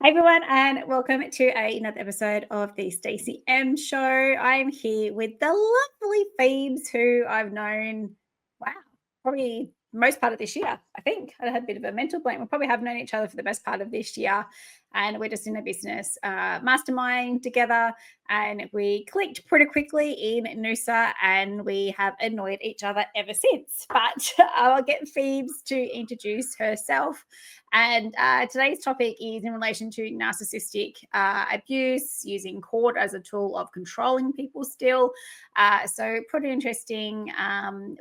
Hi everyone, and welcome to another episode of the StacyM Show. I'm here with the lovely Phoebes, who I've known, wow, probably most part of this year. I think I had a bit of a mental blank. We probably have known each other for the best part of this year, and we're just in a business mastermind together, and we clicked pretty quickly in Noosa, and we have annoyed each other ever since. But I'll get Phoebes to introduce herself. And today's topic is in relation to narcissistic abuse, using court as a tool of controlling people still. So pretty interesting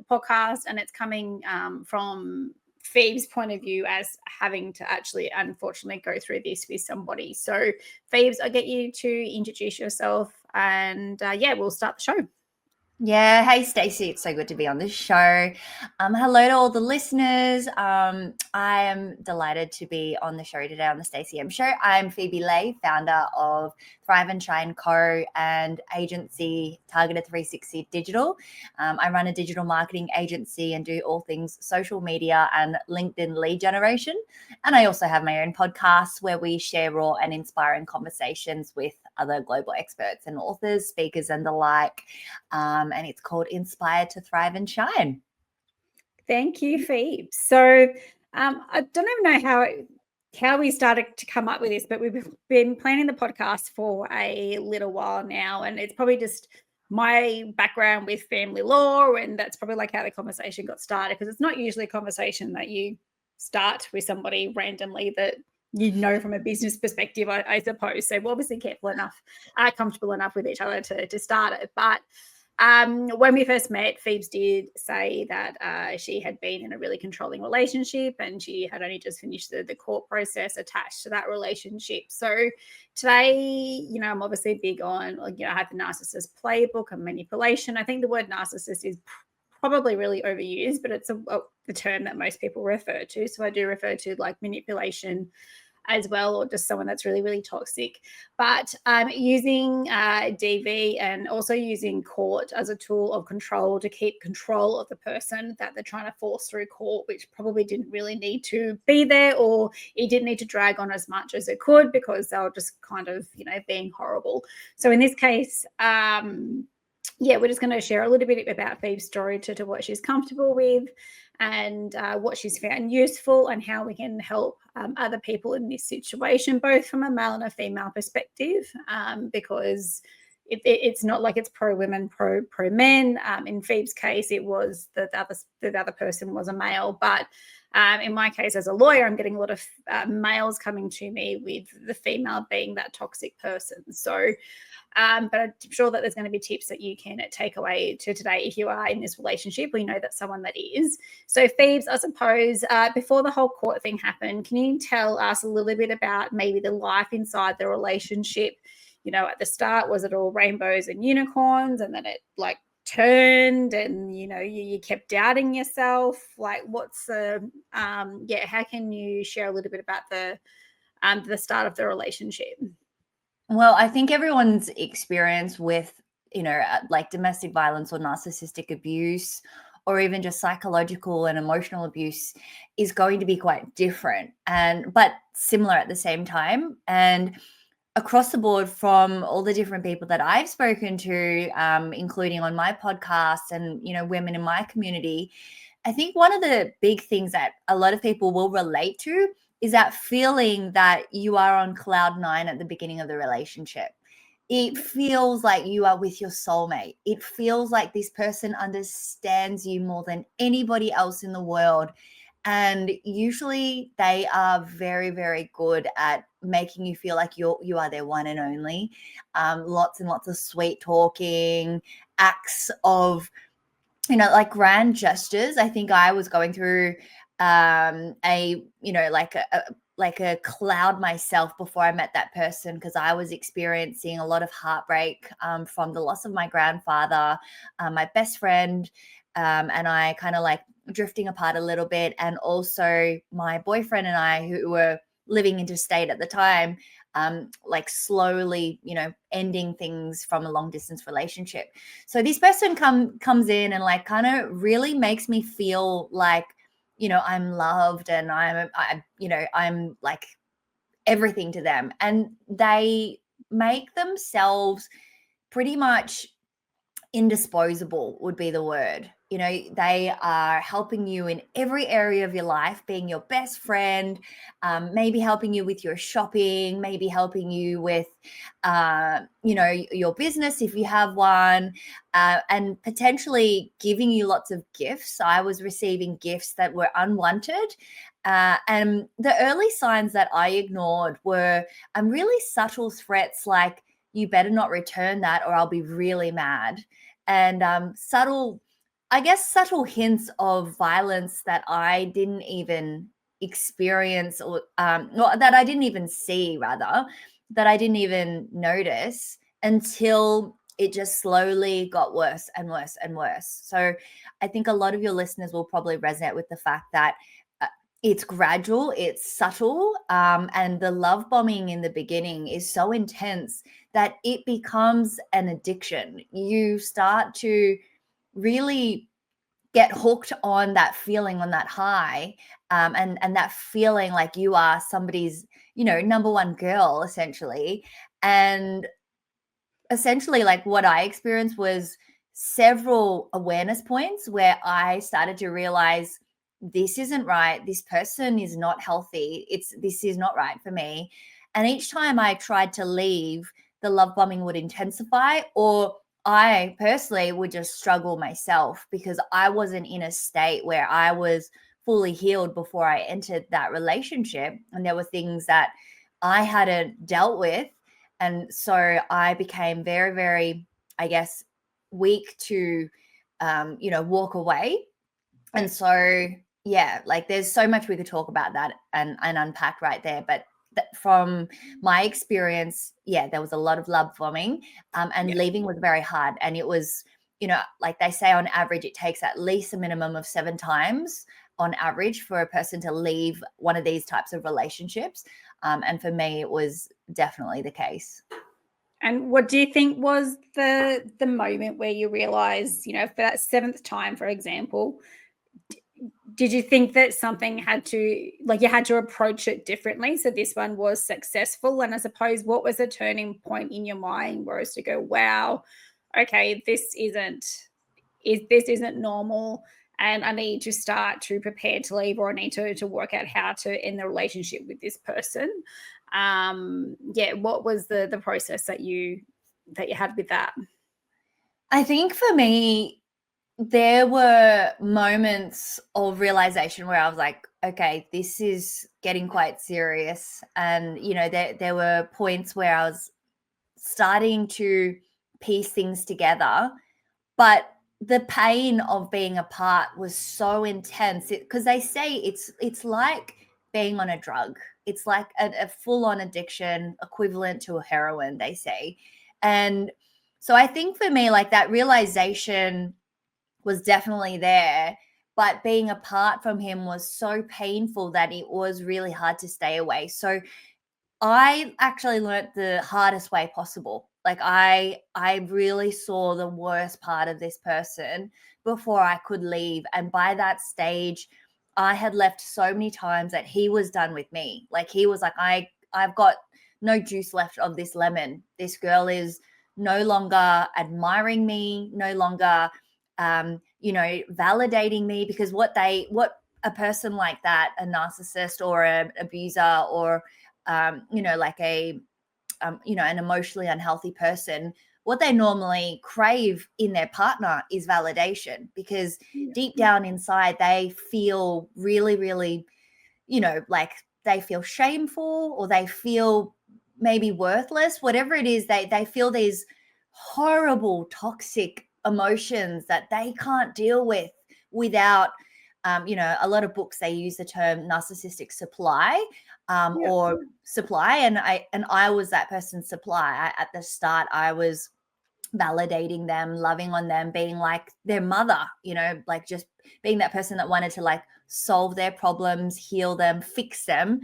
podcast, and it's coming from Phoebe's point of view as having to actually, unfortunately, go through this with somebody. So Phoebes, I'll get you to introduce yourself, and we'll start the show. Yeah, hey Stacy, it's so good to be on the show. Hello to all the listeners. I am delighted to be on the show today on the StacyM Show. I'm Phoebe Lay, founder of Thrive and Shine Co. and agency Targeted 360 Digital. I run a digital marketing agency and do all things social media and LinkedIn lead generation. And I also have my own podcast where we share raw and inspiring conversations with other global experts and authors, speakers, and the like. And it's called Inspire to Thrive and Shine. Thank you, Phoebe. So I don't even know how we started to come up with this, but we've been planning the podcast for a little while now, and it's probably just my background with family law, and that's probably like how the conversation got started, because it's not usually a conversation that you start with somebody randomly that you know from a business perspective, I suppose. So we're obviously comfortable enough with each other to start it. But when we first met, Phoebes did say that she had been in a really controlling relationship, and she had only just finished the court process attached to that relationship. So today, I'm obviously big on, I have the narcissist playbook and manipulation. I think the word narcissist is probably really overused, but it's the term that most people refer to. So I do refer to like manipulation as well, or just someone that's really, really toxic. But using DV and also using court as a tool of control to keep control of the person that they're trying to force through court, which probably didn't really need to be there, or it didn't need to drag on as much as it could, because they were just kind of, being horrible. So in this case, we're just going to share a little bit about Phoebe's story to what she's comfortable with, and what she's found useful, and how we can help other people in this situation, both from a male and a female perspective, because it's not like it's pro women, pro men. In Phoebe's case, it was the other person was a male, but in my case as a lawyer, I'm getting a lot of males coming to me with the female being that toxic person. So but I'm sure that there's going to be tips that you can take away to today if you are in this relationship, or you know that someone that is. So Phoebes, I suppose, before the whole court thing happened, can you tell us a little bit about maybe the life inside the relationship? At the start, was it all rainbows and unicorns, and then it like turned, and you kept doubting yourself? Like, what's the how can you share a little bit about the start of the relationship? Well, I think everyone's experience with, like domestic violence or narcissistic abuse, or even just psychological and emotional abuse, is going to be quite different, but similar at the same time. And across the board, from all the different people that I've spoken to, including on my podcast and, women in my community, I think one of the big things that a lot of people will relate to is that feeling that you are on cloud nine at the beginning of the relationship. It feels like you are with your soulmate. It feels like this person understands you more than anybody else in the world. And usually they are very, very good at making you feel like you are their one and only. Lots and lots of sweet talking, acts of, like grand gestures. I think I was going through like a cloud myself before I met that person, because I was experiencing a lot of heartbreak from the loss of my grandfather, my best friend, and I kind of like drifting apart a little bit, and also my boyfriend and I, who were living interstate at the time, like slowly, ending things from a long distance relationship. So this person comes in and like kind of really makes me feel like, I'm loved, and I'm like everything to them, and they make themselves pretty much indisposable would be the word. They are helping you in every area of your life, being your best friend, maybe helping you with your shopping, maybe helping you with, your business if you have one, and potentially giving you lots of gifts. I was receiving gifts that were unwanted. And the early signs that I ignored were really subtle threats like, you better not return that or I'll be really mad. And subtle hints of violence that I didn't even experience, or that I didn't even see, rather, that I didn't even notice until it just slowly got worse and worse and worse. So I think a lot of your listeners will probably resonate with the fact that it's gradual, it's subtle, and the love bombing in the beginning is so intense that it becomes an addiction. You start to really get hooked on that feeling, on that high, and that feeling like you are somebody's, number one girl, essentially. And essentially, like, what I experienced was several awareness points where I started to realize, this isn't right. This person is not healthy. This is not right for me. And each time I tried to leave, the love bombing would intensify, or I personally would just struggle myself because I wasn't in a state where I was fully healed before I entered that relationship. And there were things that I hadn't dealt with. And so I became very, very, I guess, weak to, walk away. And so, yeah, like, there's so much we could talk about that and unpack right there. But from my experience, there was a lot of love bombing, and leaving was very hard. And it was, like they say, on average, it takes at least a minimum of 7 times on average for a person to leave one of these types of relationships. And for me, it was definitely the case. And what do you think was the moment where you realized, for that 7th time, for example, did you think that something had to, like, you had to approach it differently? So this one was successful. And I suppose, what was the turning point in your mind where it's to go, wow, okay, this isn't normal, and I need to start to prepare to leave, or I need to work out how to end the relationship with this person? What was the process that you had with that? I think for me, there were moments of realization where I was like, okay, this is getting quite serious. And, there were points where I was starting to piece things together, but the pain of being apart was so intense, because they say it's like being on a drug. It's like a full-on addiction, equivalent to a heroin, they say. And so I think for me, like, that realization was definitely there, but being apart from him was so painful that it was really hard to stay away. So I actually learnt the hardest way possible. Like, I really saw the worst part of this person before I could leave. And by that stage, I had left so many times that he was done with me. Like, he was like, I've got no juice left of this lemon. This girl is no longer admiring me, no longer validating me, because what a person like that, a narcissist or an abuser, or like an emotionally unhealthy person, what they normally crave in their partner is validation, because deep down inside they feel really, really, like, they feel shameful, or they feel maybe worthless, whatever it is. They feel these horrible, toxic emotions that they can't deal with without, a lot of books, they use the term narcissistic supply, or supply. And I was that person's supply. At the start, I was validating them, loving on them, being like their mother, like, just being that person that wanted to, like, solve their problems, heal them, fix them.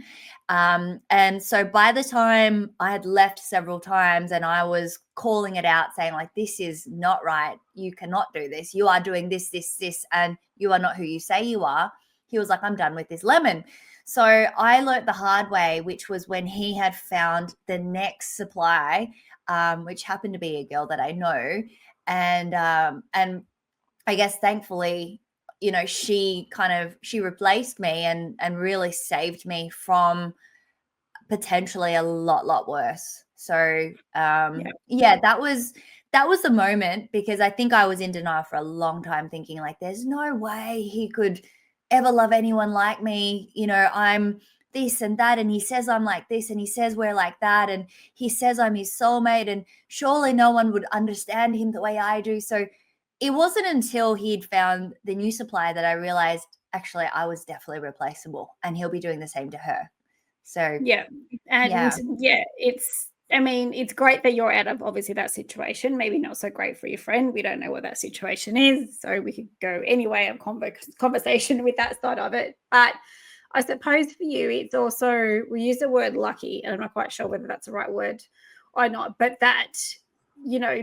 And so by the time I had left several times and I was calling it out, saying, like, this is not right, you cannot do this, you are doing this, and you are not who you say you are, he was like, I'm done with this lemon. So I learnt the hard way, which was when he had found the next supply, which happened to be a girl that I know. And I guess thankfully, she replaced me and really saved me from potentially a lot worse. So that was the moment, because I think I was in denial for a long time, thinking like, there's no way he could ever love anyone like me. I'm this and that, and he says I'm like this, and he says we're like that, and he says I'm his soulmate, and surely no one would understand him the way I do. So it wasn't until he'd found the new supply that I realized, actually, I was definitely replaceable, and he'll be doing the same to her. So it's great that you're out of obviously that situation. Maybe not so great for your friend. We don't know what that situation is, so we could go any way of conversation with that side of it. But I suppose for you, it's also, we use the word lucky, and I'm not quite sure whether that's the right word or not, but that,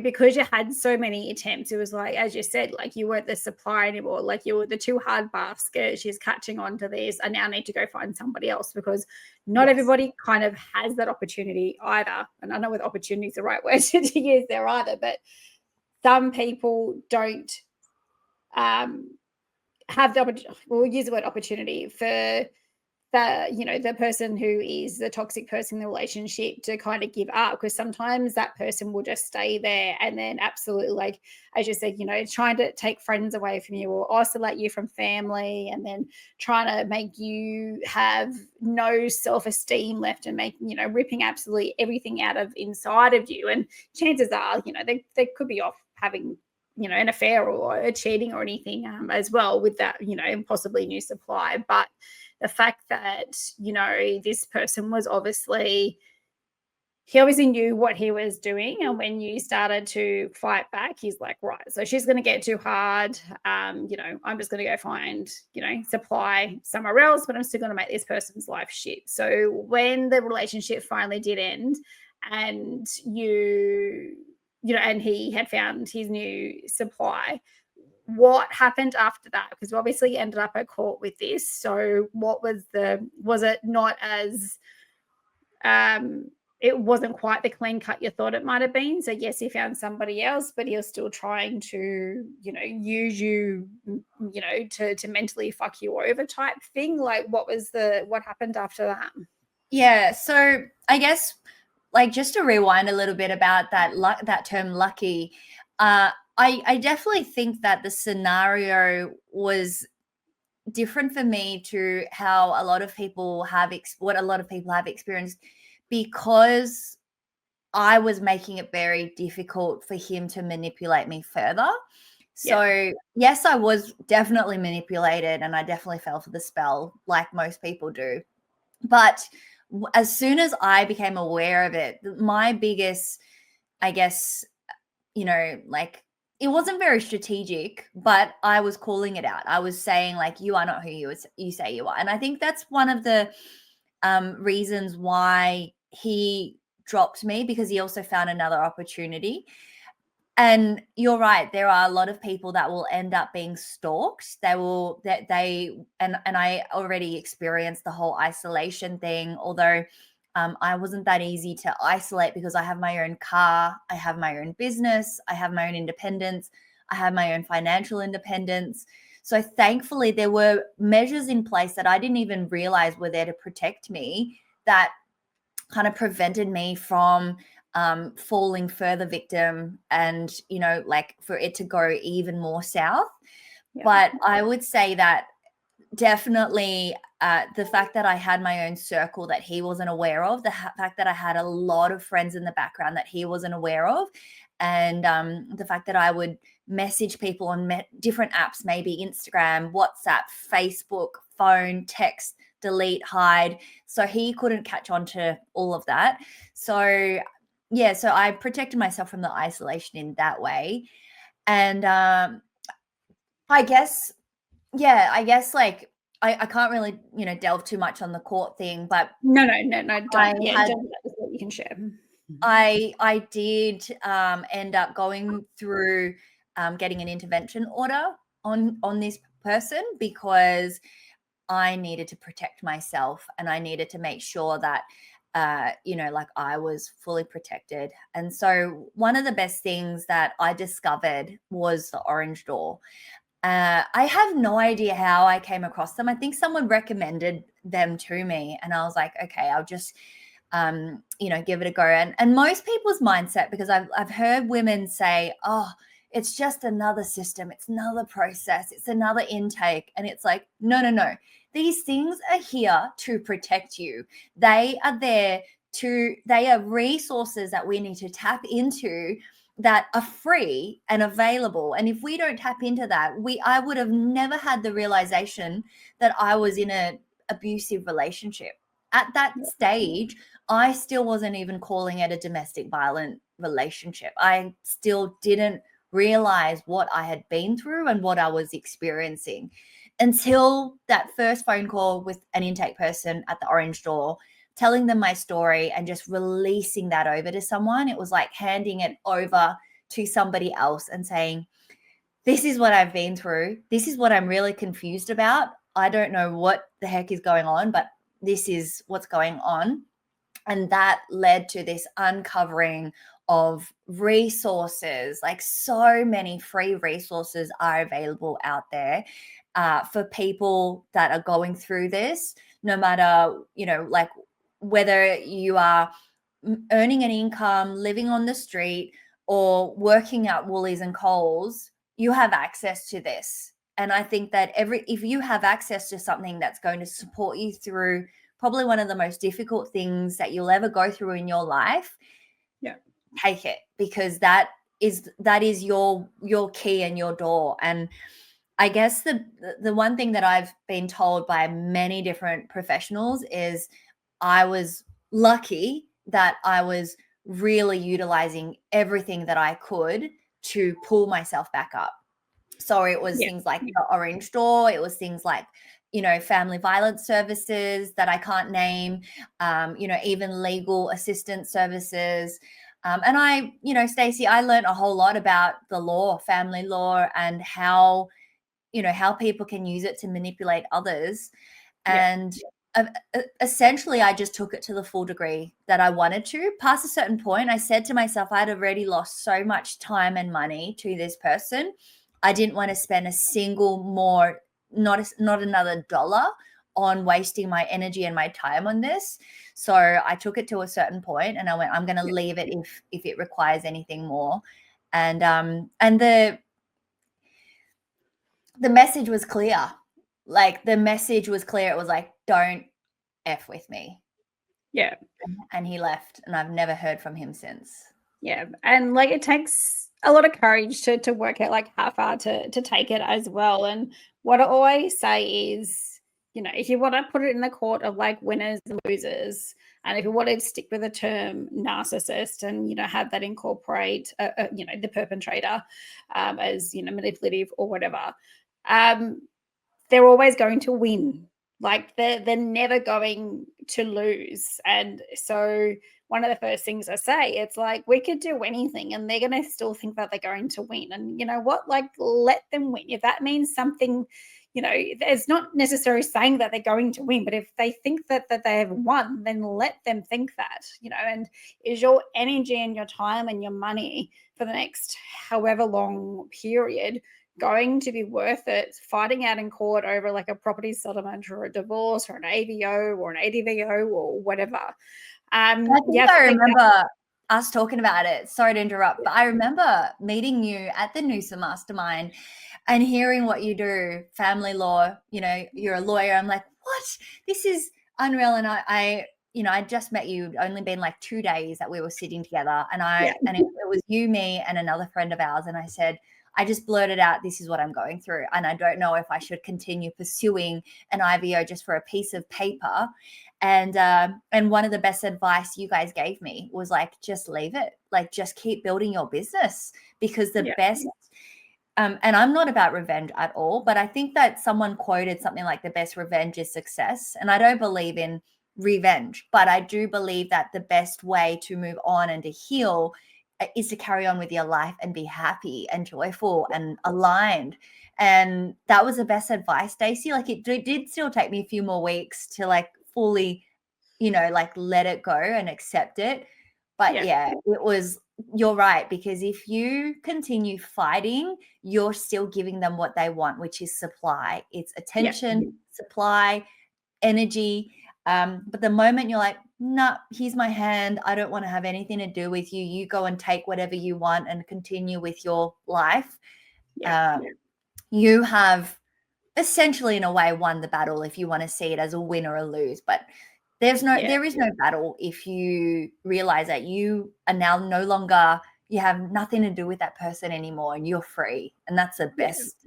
because you had so many attempts, it was like, as you said, like you weren't the supplier anymore, like you were the too hard basket. She's catching on to this. I now need to go find somebody else, because not everybody kind of has that opportunity either. And I know whether opportunity is the right word to use there either, but some people don't have we'll use the word opportunity for the person who is the toxic person in the relationship to kind of give up, because sometimes that person will just stay there and then absolutely, like, as you said, trying to take friends away from you or isolate you from family, and then trying to make you have no self-esteem left, and ripping absolutely everything out of inside of you. And chances are, they could be off having an affair or a cheating or anything as well with that, possibly new supply. But the fact that, this person was he obviously knew what he was doing. And when you started to fight back, he's like, right, so she's going to get too hard. I'm just going to go find, supply somewhere else, but I'm still going to make this person's life shit. So when the relationship finally did end, and and he had found his new supply, what happened after that? Because we obviously ended up at court with this. So what was it not as, it wasn't quite the clean cut you thought it might have been? So yes, he found somebody else, but he was still trying to, use you, to mentally fuck you over type thing. Like, what happened after that? Yeah. So I guess, like, just to rewind a little bit about that term lucky, I definitely think that the scenario was different for me to how a lot of people have experienced, because I was making it very difficult for him to manipulate me further. So yes, I was definitely manipulated, and I definitely fell for the spell like most people do. But as soon as I became aware of it, my biggest, I guess, like, it wasn't very strategic, but I was calling it out. I was saying, like, you are not who you say you are. And I think that's one of the reasons why he dropped me, because he also found another opportunity. And you're right, there are a lot of people that will end up being stalked. And I already experienced the whole isolation thing, although I wasn't that easy to isolate, because I have my own car, I have my own business, I have my own independence, I have my own financial independence. So thankfully there were measures in place that I didn't even realize were there to protect me, that kind of prevented me from falling further victim, and like, for it to go even more south. But I would say that definitely the fact that I had my own circle that he wasn't aware of, the fact that I had a lot of friends in the background that he wasn't aware of, and the fact that I would message people on different apps, maybe Instagram, WhatsApp, Facebook, phone, text, delete, hide, so he couldn't catch on to all of that. So I protected myself from the isolation in that way. And I guess like, I can't really delve too much on the court thing, but no, don't. You can share. I did end up going through getting an intervention order on this person, because I needed to protect myself, and I needed to make sure that like I was fully protected. And so one of the best things that I discovered was the orange door. I have no idea how I came across them. I think someone recommended them to me, and I was like, okay, I'll just give it a go. And most people's mindset, because I've heard women say, oh, it's just another system, it's another process, it's another intake. And it's like, no. These things are here to protect you. They are they are resources that we need to tap into that are free and available. And if we don't tap into that, I would have never had the realization that I was in an abusive relationship. At that stage, I still wasn't even calling it a domestic violent relationship. I still didn't realize what I had been through and what I was experiencing until that first phone call with an intake person at the orange door, telling them my story and just releasing that over to someone. It was like handing it over to somebody else and saying, this is what I've been through. This is what I'm really confused about. I don't know what the heck is going on, but this is what's going on. And that led to this uncovering of resources. Like, so many free resources are available out there for people that are going through this, no matter, like whether you are earning an income, living on the street, or working at Woolies and Coles, you have access to this. And I think that if you have access to something that's going to support you through probably one of the most difficult things that you'll ever go through in your life, take it, because that is your key and your door. And I guess the one thing that I've been told by many different professionals is I was lucky that I was really utilizing everything that I could to pull myself back up. So it was things like the orange door. It was things like, family violence services that I can't name, even legal assistance services. And I, Stacy, I learned a whole lot about the law, family law, and how people can use it to manipulate others. And essentially, I just took it to the full degree that I wanted to. Past a certain point, I said to myself, I'd already lost so much time and money to this person. I didn't want to spend a single more, not another dollar on wasting my energy and my time on this. So I took it to a certain point and I went, I'm going to leave it if it requires anything more. And the message was clear. Like, the message was clear. It was like, don't F with me. Yeah. And he left, and I've never heard from him since. Yeah. And like, it takes a lot of courage to work out like how far to take it as well. And what I always say is, if you want to put it in the court of like winners and losers, and if you want to stick with the term narcissist and, have that incorporate, the perpetrator as, manipulative or whatever, they're always going to win. Like, they're never going to lose. And so one of the first things I say, it's like, we could do anything and they're going to still think that they're going to win. And you know what? Like, let them win. If that means something, it's not necessarily saying that they're going to win, but if they think that they have won, then let them think that, and is your energy and your time and your money for the next however long period going to be worth it fighting out in court over like a property settlement or a divorce or an AVO or an ADVO or whatever? I remember us talking about it. Sorry to interrupt, but I remember meeting you at the Noosa Mastermind and hearing what you do, family law, you're a lawyer. I'm like, what? This is unreal. And I just met you. It'd only been like 2 days that we were sitting together, and it was you, me, and another friend of ours. And I just blurted out, this is what I'm going through. And I don't know if I should continue pursuing an IVO just for a piece of paper. And one of the best advice you guys gave me was like, just leave it. Like, just keep building your business, because the best, and I'm not about revenge at all, but I think that someone quoted something like the best revenge is success. And I don't believe in revenge, but I do believe that the best way to move on and to heal is to carry on with your life and be happy and joyful and aligned. And that was the best advice, Stacy. Like it did still take me a few more weeks to like fully, like let it go and accept it. But yeah, it was, you're right, because if you continue fighting, you're still giving them what they want, which is supply. It's attention, supply, energy. But the moment you're like, no, here's my hand, I don't want to have anything to do with you, you go and take whatever you want and continue with your life, you have essentially in a way won the battle, if you want to see it as a win or a lose. But there is no battle if you realize that you are now no longer, you have nothing to do with that person anymore and you're free. And that's the best,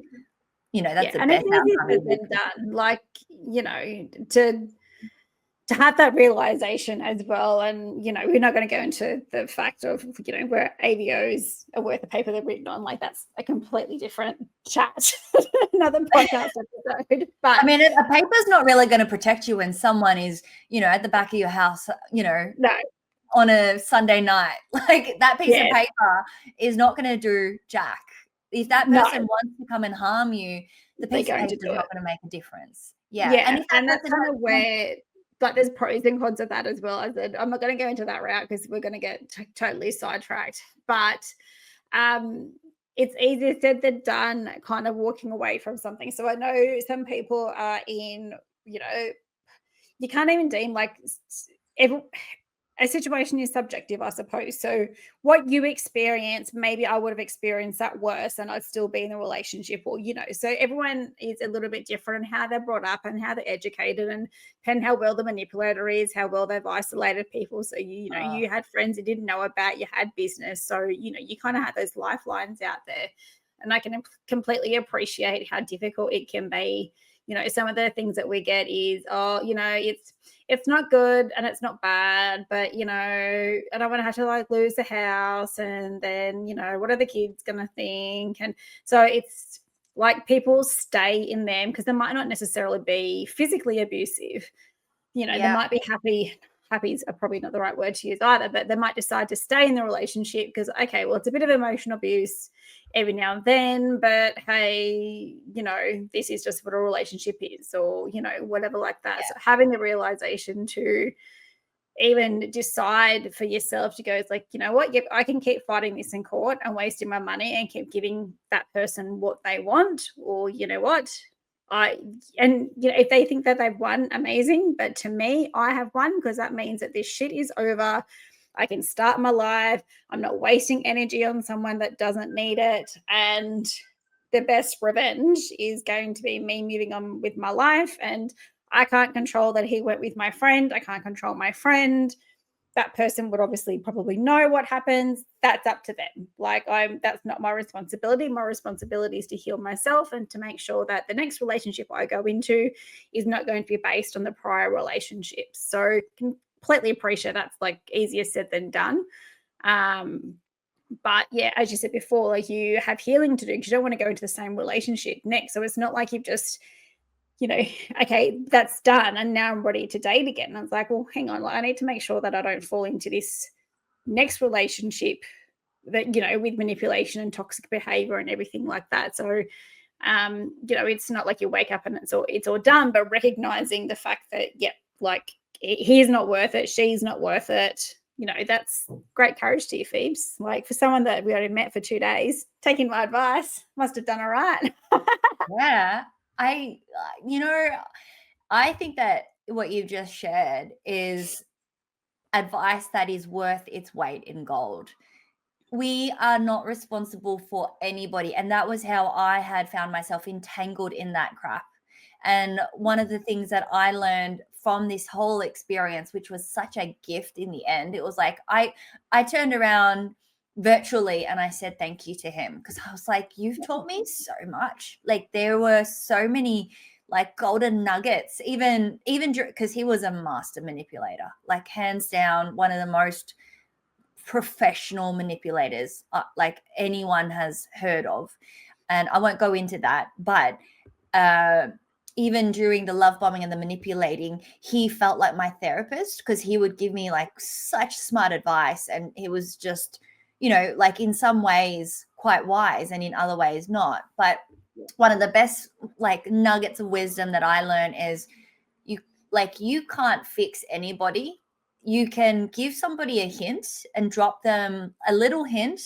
that's the and best it's easier said than done. Like, to have that realization as well. And, we're not going to go into the fact of, where AVOs are worth the paper they're written on. Like, that's a completely different chat, another podcast episode. But I mean, a paper's not really going to protect you when someone is, at the back of your house, no, on a Sunday night. Like that piece of paper is not going to do jack. If that person wants to come and harm you, the piece of paper is not going to make a difference. And that's kind of where, like, there's pros and cons of that as well. I said, I'm not going to go into that route because we're going to get totally sidetracked. But it's easier said than done, kind of walking away from something. So I know some people are in, you can't even deem like a situation is subjective, I suppose. So what you experience, maybe I would have experienced that worse and I'd still be in a relationship, or, so everyone is a little bit different in how they're brought up and how they're educated, and how well the manipulator is, how well they've isolated people. So, you had friends you didn't know about, you had business. So, you kind of have those lifelines out there. And I can completely appreciate how difficult it can be. Some of the things that we get is, it's not good and it's not bad, but, I don't want to have to like lose the house. And then, what are the kids going to think? And so it's like people stay in them because they might not necessarily be physically abusive. They might be happy. Happy is probably not the right word to use either, but they might decide to stay in the relationship because, okay, well, it's a bit of emotional abuse every now and then, but hey, this is just what a relationship is, or, whatever like that. So having the realization to even decide for yourself to go, it's like, what, I can keep fighting this in court and wasting my money and keep giving that person what they want, or what, if they think that they've won, amazing. But to me, I have won because that means that this shit is over. I can start my life. I'm not wasting energy on someone that doesn't need it. And the best revenge is going to be me moving on with my life. And I can't control that he went with my friend. I can't control my friend. That person would obviously probably know what happens. That's up to them. That's not my responsibility. My responsibility is to heal myself and to make sure that the next relationship I go into is not going to be based on the prior relationships. So completely appreciate that's like easier said than done. But yeah, as you said before, like you have healing to do because you don't want to go into the same relationship next. So it's not like you've just, okay, that's done and now I'm ready to date again. And I was like, well, hang on, I need to make sure that I don't fall into this next relationship that, with manipulation and toxic behavior and everything like that. So, it's not like you wake up and it's all done, but recognizing the fact that, he's not worth it, she's not worth it. That's great courage to you, Phoebes. Like for someone that we only met for 2 days, taking my advice, must have done all right. Yeah. I think that what you've just shared is advice that is worth its weight in gold. We are not responsible for anybody. And that was how I had found myself entangled in that crap. And one of the things that I learned from this whole experience, which was such a gift in the end, it was like I turned around virtually and I said thank you to him because I was like, you've taught me so much. Like there were so many like golden nuggets, even because he was a master manipulator, like hands down one of the most professional manipulators like anyone has heard of. And I won't go into that, but even during the love bombing and the manipulating, he felt like my therapist because he would give me like such smart advice, and he was just like in some ways quite wise and in other ways not. But one of the best like nuggets of wisdom that I learned is you can't fix anybody. You can give somebody a hint and drop them a little hint,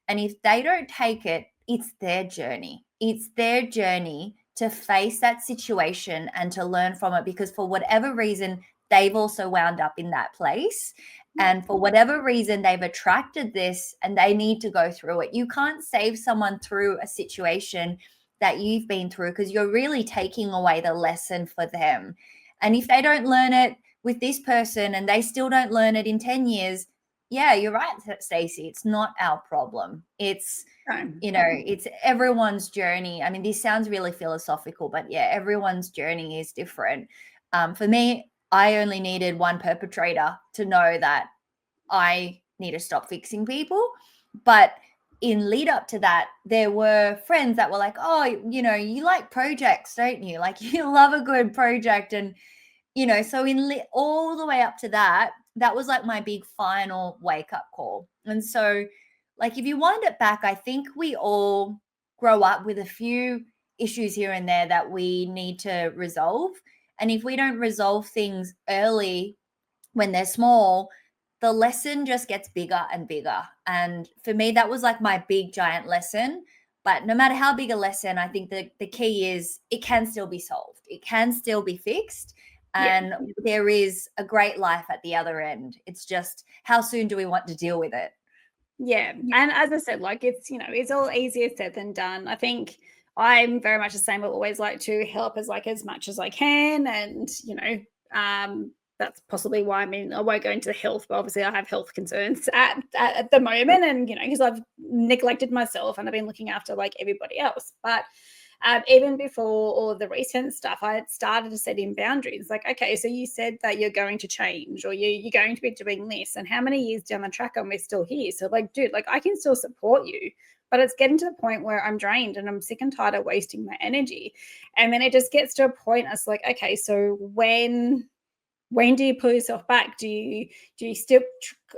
and if they don't take it, it's their journey. It's their journey to face that situation and to learn from it, because for whatever reason, they've also wound up in that place. And for whatever reason, they've attracted this and they need to go through it. You can't save someone through a situation that you've been through, because you're really taking away the lesson for them. And if they don't learn it with this person and they still don't learn it in 10 years, yeah, you're right, Stacy. It's not our problem. It's, it's everyone's journey. I mean, this sounds really philosophical, but yeah, everyone's journey is different. For me, I only needed one perpetrator to know that I need to stop fixing people. But in lead up to that, there were friends that were like, oh, you like projects, don't you? Like, you love a good project. And, so all the way up to that, that was like my big final wake up call. And so, like, if you wind it back, I think we all grow up with a few issues here and there that we need to resolve. And if we don't resolve things early when they're small, the lesson just gets bigger and bigger. And for me, that was like my big giant lesson. But no matter how big a lesson, I think the key is it can still be solved. It can still be fixed. And there is a great life at the other end. It's just, how soon do we want to deal with it? Yeah. And as I said, like, it's, it's all easier said than done. I think I'm very much the same. I always like to help as much as I can. And, that's possibly why, I won't go into the health, but obviously I have health concerns at the moment. And, because I've neglected myself and I've been looking after like everybody else. But even before all of the recent stuff, I had started to set in boundaries. Like, okay, so you said that you're going to change, or you're going to be doing this, and how many years down the track are we still here? So like, dude, like I can still support you, but it's getting to the point where I'm drained and I'm sick and tired of wasting my energy. And then it just gets to a point, it's like, okay, so when do you pull yourself back? Do you still,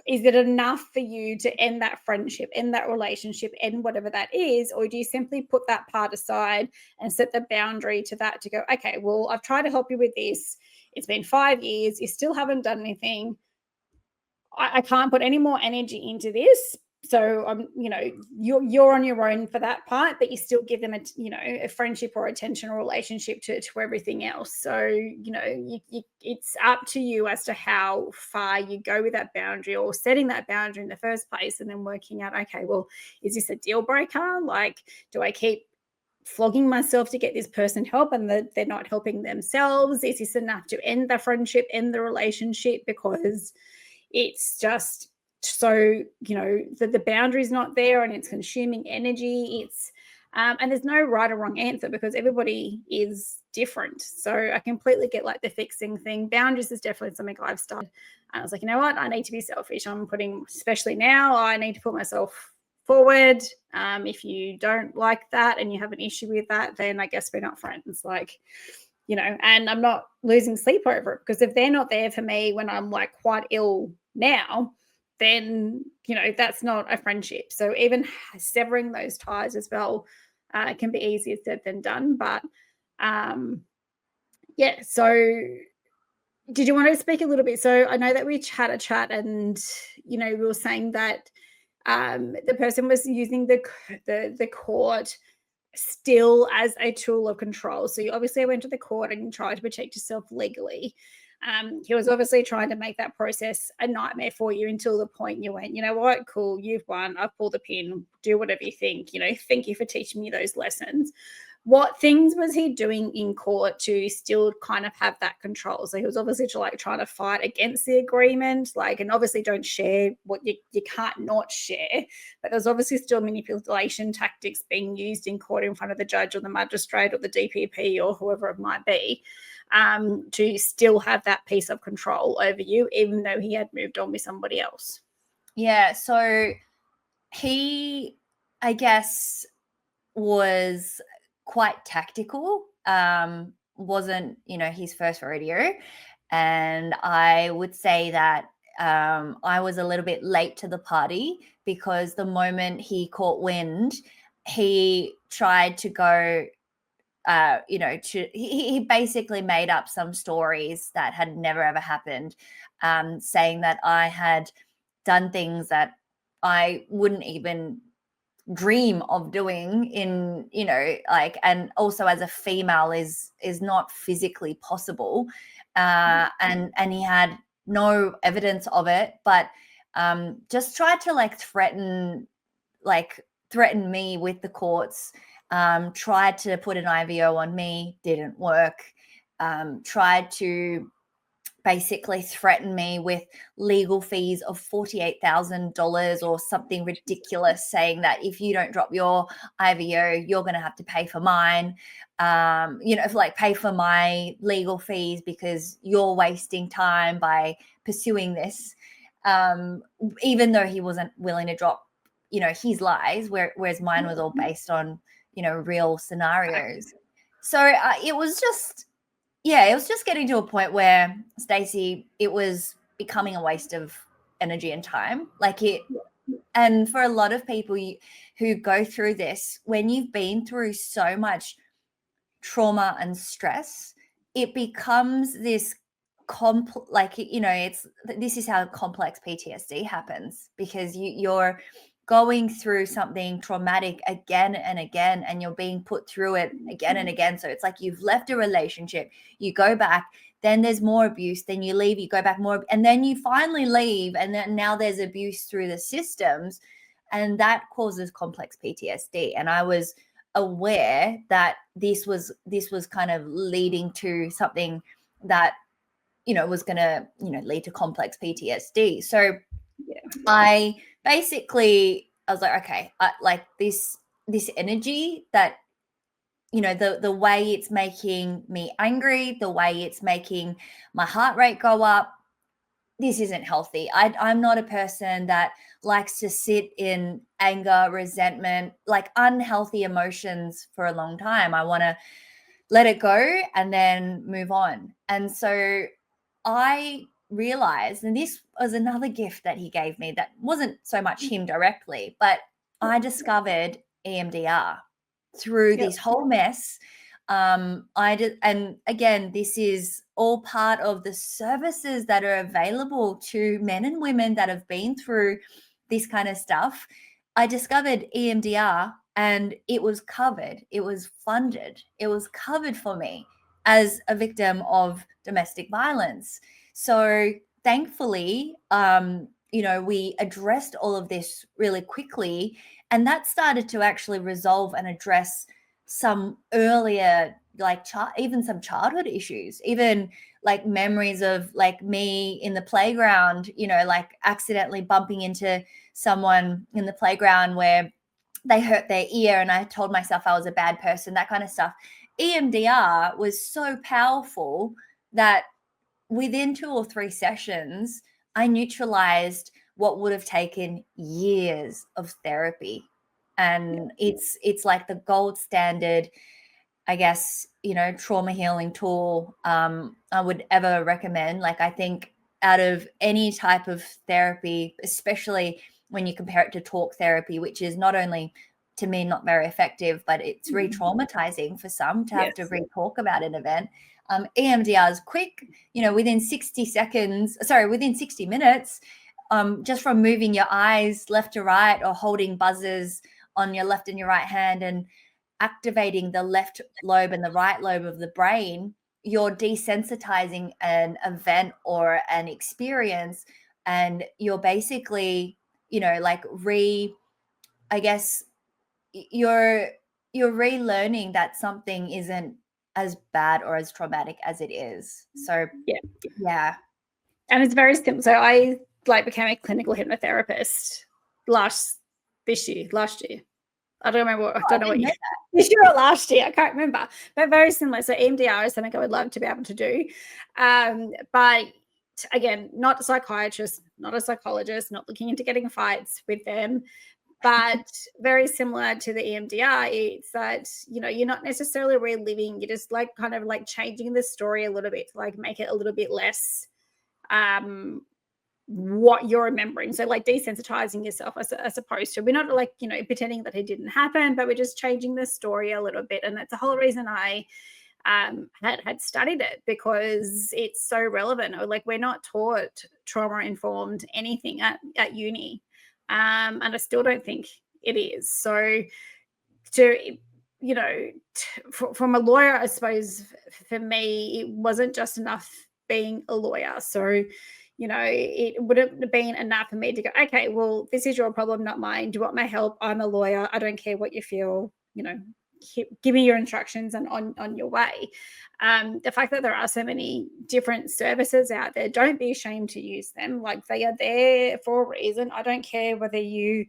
is it enough for you to end that friendship, end that relationship, end whatever that is? Or do you simply put that part aside and set the boundary to that, to go, okay, well, I've tried to help you with this. It's been 5 years. You still haven't done anything. I can't put any more energy into this. So I'm, you're on your own for that part, but you still give them a friendship or attention or relationship to everything else. So, it's up to you as to how far you go with that boundary, or setting that boundary in the first place, and then working out, okay, well, is this a deal breaker? Like, do I keep flogging myself to get this person help and they're not helping themselves? Is this enough to end the friendship, end the relationship? Because it's just so, the boundary's not there and it's consuming energy. It's and there's no right or wrong answer, because everybody is different. So I completely get like the fixing thing. Boundaries is definitely something I've started. And I was like, you know what? I need to be selfish. Especially now, I need to put myself forward. If you don't like that and you have an issue with that, then I guess we're not friends. Like, and I'm not losing sleep over it, because if they're not there for me when I'm like quite ill now, then, that's not a friendship. So even severing those ties as well can be easier said than done. But yeah, so did you want to speak a little bit? So I know that we had a chat and, we were saying that the person was using the court still as a tool of control. So you obviously went to the court and you tried to protect yourself legally. He was obviously trying to make that process a nightmare for you, until the point you went, you know what, cool, you've won, I've pulled the pin, do whatever you think, thank you for teaching me those lessons. What things was he doing in court to still kind of have that control? So he was obviously trying to fight against the agreement, and obviously don't share what you can't not share, but there's obviously still manipulation tactics being used in court in front of the judge or the magistrate or the DPP or whoever it might be, to still have that piece of control over you, even though he had moved on with somebody else. Yeah, so he, I guess, was quite tactical. Wasn't, his first rodeo. And I would say that I was a little bit late to the party because the moment he caught wind, he tried to go, he basically made up some stories that had never ever happened, saying that I had done things that I wouldn't even dream of doing in, and also as a female is not physically possible. And he had no evidence of it, but just tried to threaten me with the courts. Tried to put an IVO on me, didn't work. Tried to basically threaten me with legal fees of $48,000 or something ridiculous, saying that if you don't drop your IVO, you're going to have to pay for mine, pay for my legal fees because you're wasting time by pursuing this, even though he wasn't willing to drop, his lies, whereas mine was all based on, real scenarios. So it was just getting to a point where, Stacy, it was becoming a waste of energy and time. And for a lot of people who go through this, when you've been through so much trauma and stress, it becomes this this is how complex PTSD happens, because you're going through something traumatic again and again, and you're being put through it again and again. So it's like you've left a relationship, you go back, then there's more abuse, then you leave, you go back more, and then you finally leave, and then now there's abuse through the systems, and that causes complex PTSD. And I was aware that this was kind of leading to something that was going to lead to complex PTSD. So I was like, okay, this energy that, the way it's making me angry, the way it's making my heart rate go up, this isn't healthy. I'm not a person that likes to sit in anger, resentment, like unhealthy emotions for a long time. I want to let it go and then move on. And so I realized, and this was another gift that he gave me that wasn't so much him directly, but I discovered EMDR through this whole mess. And again, this is all part of the services that are available to men and women that have been through this kind of stuff. I discovered EMDR, and it was covered. It was funded. It was covered for me as a victim of domestic violence. So thankfully, we addressed all of this really quickly, and that started to actually resolve and address some earlier, even some childhood issues, even like memories of like me in the playground, accidentally bumping into someone in the playground where they hurt their ear and I told myself I was a bad person, that kind of stuff. EMDR was so powerful that within 2 or 3 sessions, I neutralized what would have taken years of therapy. And it's like the gold standard, I guess, trauma healing tool I would ever recommend. Like, I think out of any type of therapy, especially when you compare it to talk therapy, which is not only, to me, not very effective, but it's re-traumatizing for some to have to re-talk about an event. EMDR is quick, within 60 minutes, just from moving your eyes left to right or holding buzzers on your left and your right hand and activating the left lobe and the right lobe of the brain, you're desensitizing an event or an experience, and you're basically, you're relearning that something isn't as bad or as traumatic as it is. So yeah. And it's very simple. So I became a clinical hypnotherapist last year. I don't remember. What year. This year or last year, I can't remember. But very similar. So EMDR is something I would love to be able to do. But again, not a psychiatrist, not a psychologist, not looking into getting fights with them. But very similar to the EMDR, it's that, you're not necessarily reliving. You're just kind of changing the story a little bit to make it a little bit less what you're remembering. So like desensitizing yourself as opposed to, we're not like, pretending that it didn't happen, but we're just changing the story a little bit. And that's the whole reason I had studied it, because it's so relevant. Or like, we're not taught trauma-informed anything at uni. And I still don't think it is. So to, from a lawyer, I suppose for me, it wasn't just enough being a lawyer. So, it wouldn't have been enough for me to go, okay, well, this is your problem, not mine. Do you want my help? I'm a lawyer. I don't care what you feel, give me your instructions and on your way. The fact that there are so many different services out there, don't be ashamed to use them. Like, they are there for a reason. I don't care whether you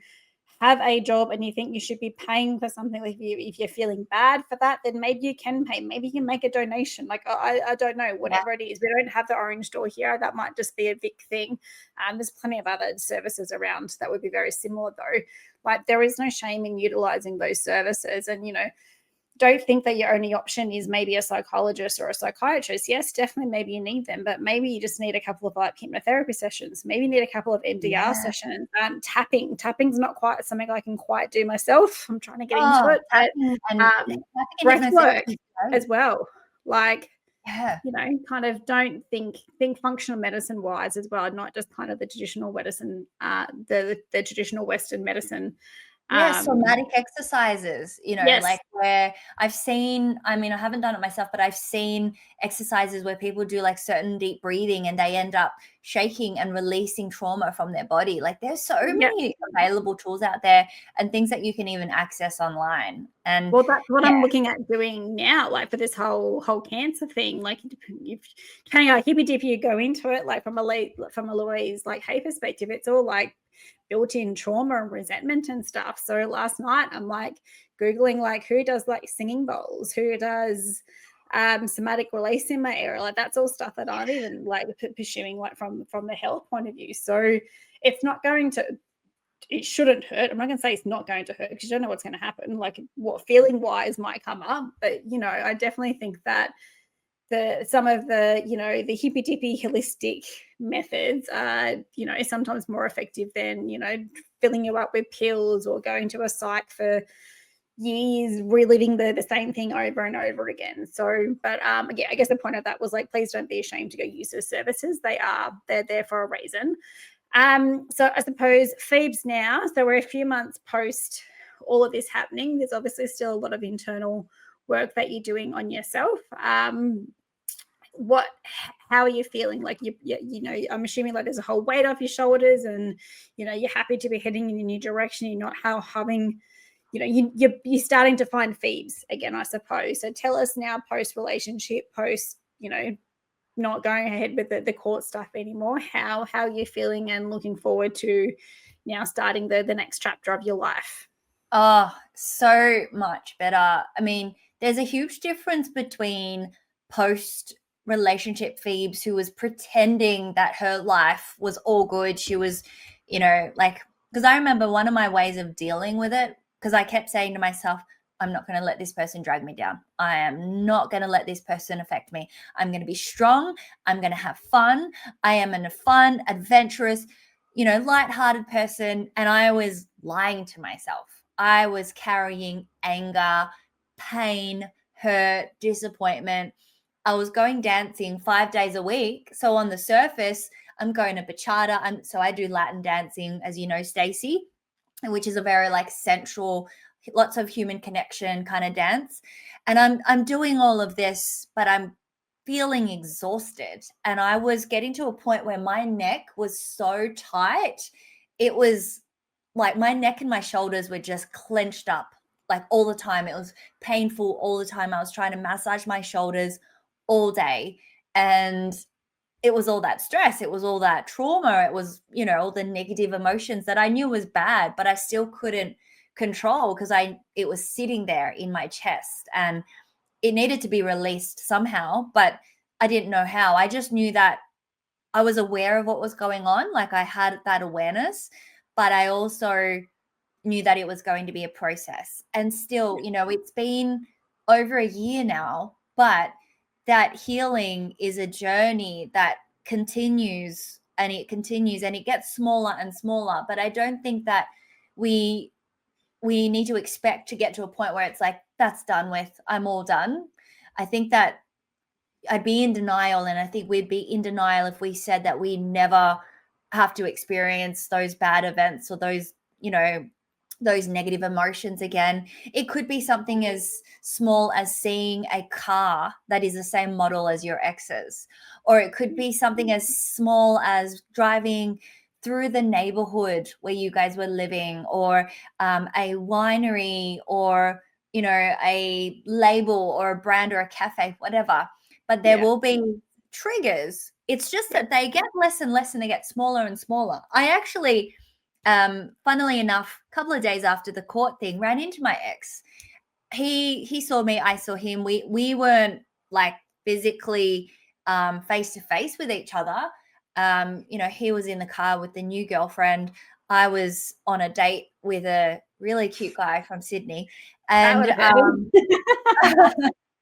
have a job and you think you should be paying for something. Like, if you're feeling bad for that, then maybe you can pay. Maybe you can make a donation. Like, I don't know, whatever it is. We don't have the orange door here. That might just be a Vic thing. There's plenty of other services around that would be very similar, though. Like, there is no shame in utilizing those services. And, don't think that your only option is maybe a psychologist or a psychiatrist. Yes, definitely, maybe you need them, but maybe you just need a couple of like hypnotherapy sessions. Maybe you need a couple of MDR sessions. Tapping's not quite something I can quite do myself. I'm trying to get into it. Tapping and breath work as well. Like, yeah, kind of don't think functional medicine wise as well, not just kind of the traditional medicine, the traditional Western medicine. somatic exercises, Yes. like where I've seen, I mean, I haven't done it myself, but I've seen exercises where people do like certain deep breathing and they end up shaking and releasing trauma from their body. Like, there's so many available tools out there and things that you can even access online. And well, that's what I'm looking at doing now, like for this whole cancer thing. Like, you kind of like hippy dippy, you go into it, like from a Louise like hey perspective, it's all like built-in trauma and resentment and stuff. So last night I'm like Googling like who does like singing bowls, who does somatic release in my area. Like, that's all stuff that I'm even like pursuing, like from the health point of view. So it's not going to, it shouldn't hurt. I'm not going to say it's not going to hurt, because you don't know what's going to happen. Like, what feeling wise might come up, but I definitely think that some of the the hippy dippy holistic methods are sometimes more effective than filling you up with pills or going to a psych for years, reliving the same thing over and over again. So, but yeah, I guess the point of that was like, please don't be ashamed to go use those services. They're there for a reason. So I suppose Phoebe's now, so we're a few months post all of this happening. There's obviously still a lot of internal work that you're doing on yourself. How are you feeling? Like, I'm assuming like there's a whole weight off your shoulders, and you're happy to be heading in a new direction. You're not having, you're starting to find Phoebes again, I suppose. So tell us now, post relationship, post not going ahead with the court stuff anymore, how are you feeling and looking forward to now starting the next chapter of your life? Oh, so much better. I mean, there's a huge difference between post relationship Phoebes, who was pretending that her life was all good. She was, like, because I remember one of my ways of dealing with it, because I kept saying to myself, I'm not going to let this person drag me down. I am not going to let this person affect me. I'm going to be strong. I'm going to have fun. I am a fun, adventurous, lighthearted person. And I was lying to myself. I was carrying anger, pain, hurt, disappointment. I was going dancing 5 days a week. So on the surface, I'm going to bachata. So I do Latin dancing, as you know, Stacy, which is a very like sensual, lots of human connection kind of dance. And I'm doing all of this, but I'm feeling exhausted. And I was getting to a point where my neck was so tight. It was like my neck and my shoulders were just clenched up like all the time. It was painful all the time. I was trying to massage my shoulders all day. And it was all that stress. It was all that trauma. It was, all the negative emotions that I knew was bad, but I still couldn't control, because it was sitting there in my chest and it needed to be released somehow, but I didn't know how. I just knew that I was aware of what was going on. Like, I had that awareness, but I also knew that it was going to be a process. And still, it's been over a year now, but that healing is a journey that continues and it continues and it gets smaller and smaller. But I don't think that we need to expect to get to a point where it's like, that's done with, I'm all done. I think that I'd be in denial, and I think we'd be in denial if we said that we never have to experience those bad events or those, those negative emotions again. It could be something as small as seeing a car that is the same model as your ex's, or it could be something as small as driving through the neighborhood where you guys were living, or a winery, or a label or a brand or a cafe, whatever. But there will be triggers. It's just that they get less and less and they get smaller and smaller. I actually, funnily enough, a couple of days after the court thing, ran into my ex. He saw me, I saw him. We weren't like physically face to face with each other. He was in the car with the new girlfriend. I was on a date with a really cute guy from Sydney. And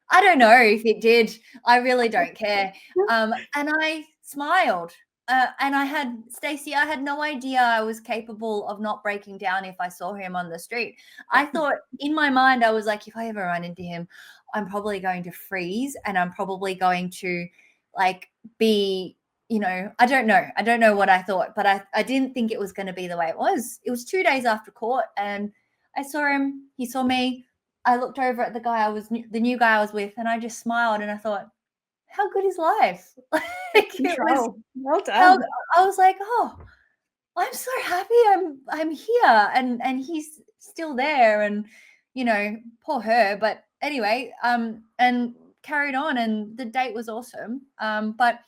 I don't know if it did. I really don't care. And I smiled. And I had no idea I was capable of not breaking down if I saw him on the street. I thought in my mind, I was like, if I ever run into him, I'm probably going to freeze, and I'm probably going to like be, I don't know what I thought, but I didn't think it was going to be the way it was. It was 2 days after court, and I saw him, he saw me. I looked over at the new guy I was with, and I just smiled, and I thought, how good is life? Well done. I was like, oh, I'm so happy I'm here, and he's still there, and poor her. But anyway, and carried on, and the date was awesome. But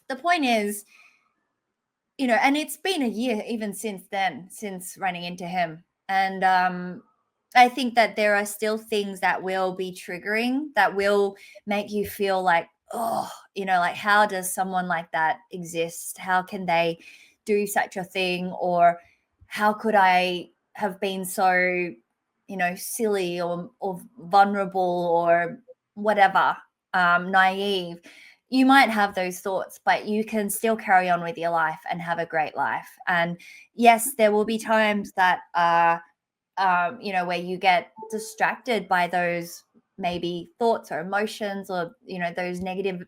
the point is, and it's been a year even since then, since running into him. And I think that there are still things that will be triggering, that will make you feel like, oh, like, how does someone like that exist? How can they do such a thing? Or how could I have been so, silly or vulnerable or whatever, naive? You might have those thoughts, but you can still carry on with your life and have a great life. And yes, there will be times that where you get distracted by those maybe thoughts or emotions, or those negative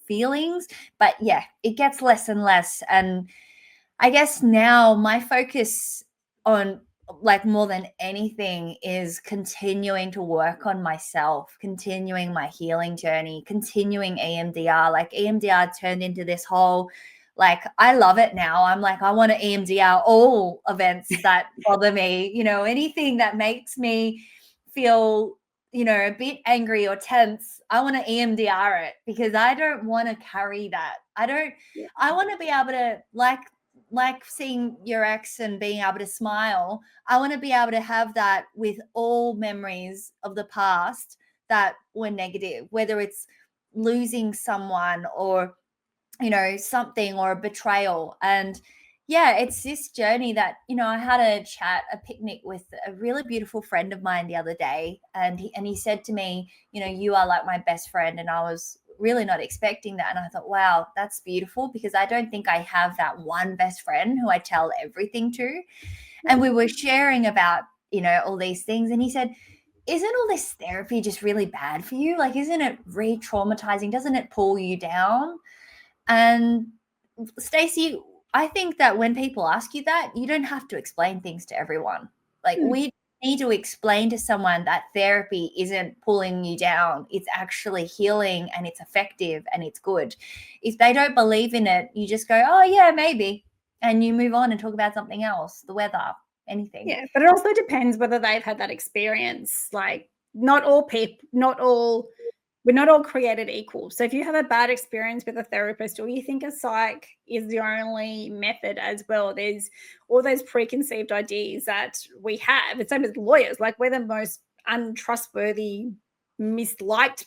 feelings. But yeah, it gets less and less. And I guess now my focus on, like, more than anything, is continuing to work on myself, continuing my healing journey, continuing EMDR. Like, EMDR turned into this whole, like, I love it now. I'm like, I want to EMDR all events that bother me, anything that makes me feel, a bit angry or tense. I want to EMDR it, because I don't want to carry that. I want to be able to, like seeing your ex and being able to smile. I want to be able to have that with all memories of the past that were negative, whether it's losing someone or, something, or a betrayal. And yeah, it's this journey that, I had a picnic with a really beautiful friend of mine the other day. And he said to me, you are like my best friend. And I was really not expecting that. And I thought, wow, that's beautiful, because I don't think I have that one best friend who I tell everything to. And we were sharing about, all these things. And he said, isn't all this therapy just really bad for you? Like, isn't it re-traumatizing? Doesn't it pull you down? And Stacy, I think that when people ask you that, you don't have to explain things to everyone. Like, we need to explain to someone that therapy isn't pulling you down. It's actually healing, and it's effective, and it's good. If they don't believe in it, you just go, oh yeah, maybe. And you move on and talk about something else, the weather, anything. Yeah, but it also depends whether they've had that experience. Like, we're not all created equal. So if you have a bad experience with a therapist, or you think a psych is the only method as well, there's all those preconceived ideas that we have. It's same as lawyers. Like, we're the most untrustworthy, misliked,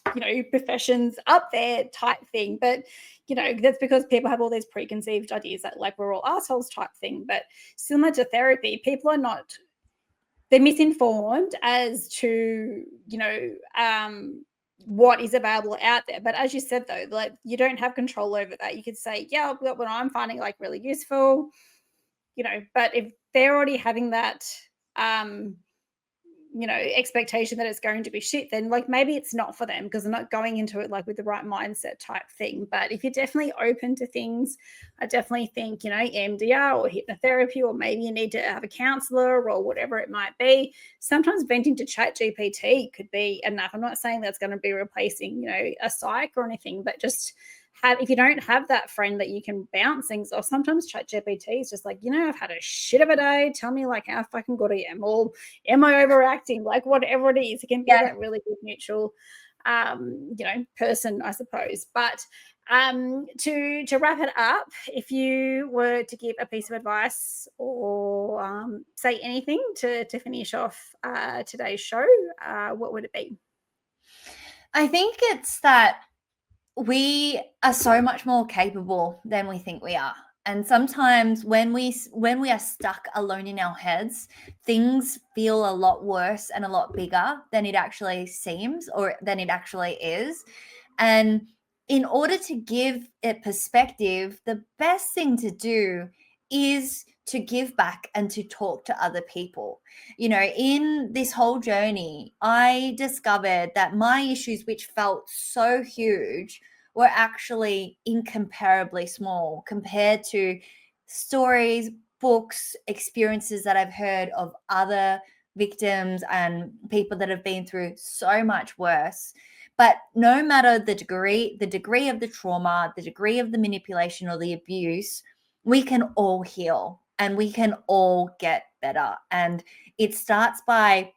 professions up there type thing. But, that's because people have all these preconceived ideas that, like, we're all assholes type thing. But similar to therapy, people are not, they're misinformed as to, what is available out there. But as you said, though, like, you don't have control over that. You could say, yeah, what I'm finding like really useful, but if they're already having that, expectation that it's going to be shit, then like maybe it's not for them because they're not going into it like with the right mindset type thing. But if you're definitely open to things, I definitely think, EMDR or hypnotherapy, or maybe you need to have a counselor or whatever it might be. Sometimes venting to Chat GPT could be enough. I'm not saying that's going to be replacing, a psych or anything, but just if you don't have that friend that you can bounce things off, sometimes Chat GPT is just like, I've had a shit of a day. Tell me like how fucking good I am, or am I overacting? Like whatever it is, it can be that really good neutral, person, I suppose. But to wrap it up, if you were to give a piece of advice or say anything to finish off today's show, what would it be? I think it's that we are so much more capable than we think we are. And sometimes when we are stuck alone in our heads, things feel a lot worse and a lot bigger than it actually seems, or than it actually is. And in order to give it perspective, the best thing to do is to give back and to talk to other people. In this whole journey, I discovered that my issues, which felt so huge, were actually incomparably small compared to stories, books, experiences that I've heard of other victims and people that have been through so much worse. But no matter the degree of the trauma, the degree of the manipulation or the abuse, we can all heal and we can all get better. And it starts by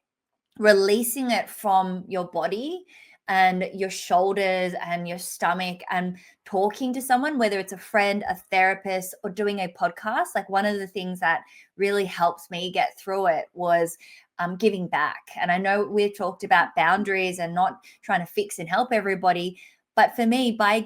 releasing it from your body and your shoulders and your stomach, and talking to someone, whether it's a friend, a therapist, or doing a podcast. Like, one of the things that really helps me get through it was giving back. And I know we've talked about boundaries and not trying to fix and help everybody. But for me, by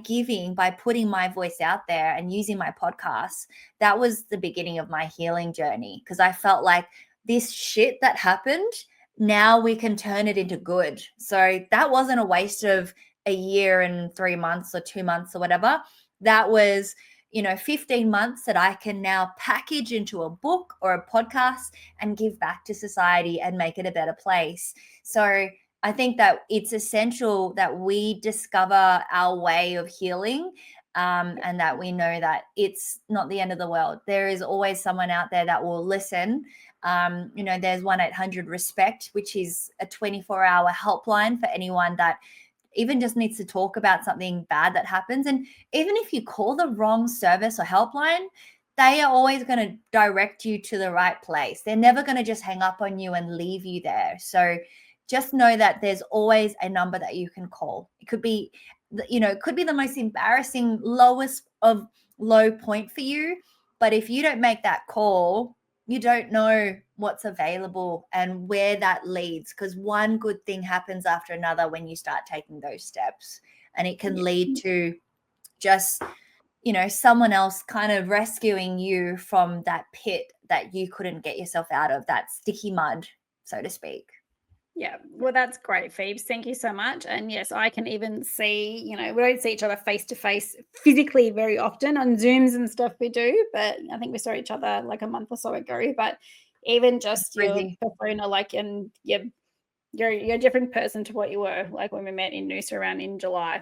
putting my voice out there and using my podcast, that was the beginning of my healing journey, because I felt like this shit that happened, now we can turn it into good. So that wasn't a waste of a year and 3 months or 2 months or whatever. That was, 15 months that I can now package into a book or a podcast and give back to society and make it a better place. So I think that it's essential that we discover our way of healing, and that we know that it's not the end of the world. There is always someone out there that will listen. There's 1-800-RESPECT, which is a 24-hour helpline for anyone that even just needs to talk about something bad that happens. And even if you call the wrong service or helpline, they are always going to direct you to the right place. They're never going to just hang up on you and leave you there. So just know that there's always a number that you can call. It could be, the most embarrassing, lowest of low point for you. But if you don't make that call, you don't know what's available and where that leads, because one good thing happens after another when you start taking those steps, and it can lead to just, someone else kind of rescuing you from that pit that you couldn't get yourself out of, that sticky mud, so to speak. Yeah, well, that's great, Phoebe. Thank you so much. And yes, I can even see, we don't see each other face to face physically very often. On Zooms and stuff we do, but I think we saw each other like a month or so ago. But even just your persona, like, and you're a different person to what you were like when we met in Noosa around in July.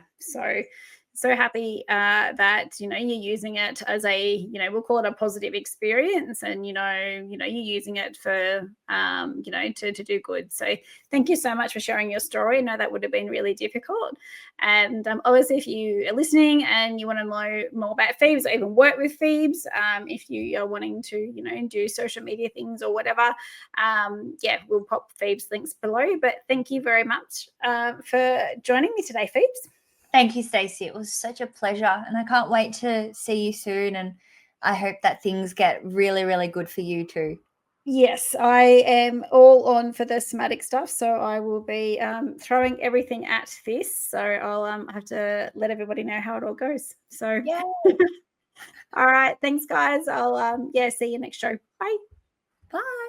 So happy that you're using it as a we'll call it a positive experience, and you're using it for to do good. So thank you so much for sharing your story. I know that would have been really difficult, and obviously if you are listening and you want to know more about Phoebes or even work with Phoebes, if you are wanting to do social media things or whatever, we'll pop Phoebes links below. But thank you very much for joining me today, Phoebes. Thank you, Stacy. It was such a pleasure, and I can't wait to see you soon, and I hope that things get really, really good for you too. Yes, I am all on for the somatic stuff, so I will be throwing everything at this. So I'll have to let everybody know how it all goes. So, all right, thanks, guys. I'll see you next show. Bye. Bye.